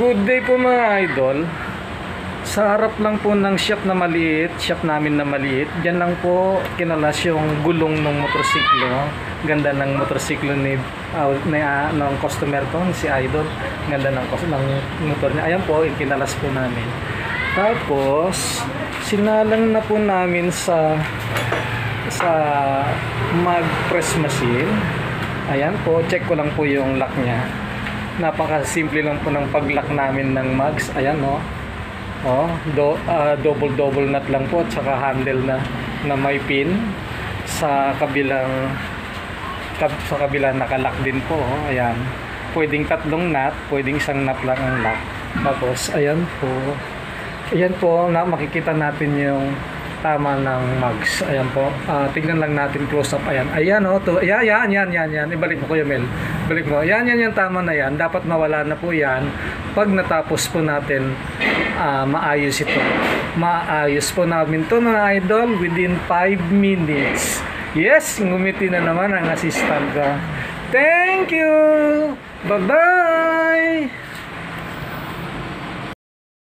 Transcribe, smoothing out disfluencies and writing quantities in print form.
Good day po mga idol. Sa harap lang po ng shop namin na maliit, dyan lang po kinalas yung gulong ng motorsiklo. Ganda ng motorsiklo ng customer ko, si Idol. Ganda ng motor niya. Ayan po, kinalas po namin. Tapos, sinalang na po namin sa mag-press machine. Ayan po, check ko lang po yung lock niya. Napaka-simple lang po ng pag-lock namin ng mags. Ayan no. Double nut lang po at saka handle na may pin sa kabilang nakalock din po. Ayan. Pwedeng tatlong nut, pwedeng isang nut lang ang lock. Tapos ayan po. Ayan po, makikita natin yung tama ng mags. Ayan po. Tingnan lang natin close up. Ayan. Ayan oh, to. Yan. Ibalik mo Kuya Mel. Balik mo. Yan yung tama na yan. Dapat mawala na po yan pag natapos po natin maayos ito. Maayos po namin to mga idol within 5 minutes. Yes, ngumiti na naman ang assistant ko. Thank you. Bye-bye.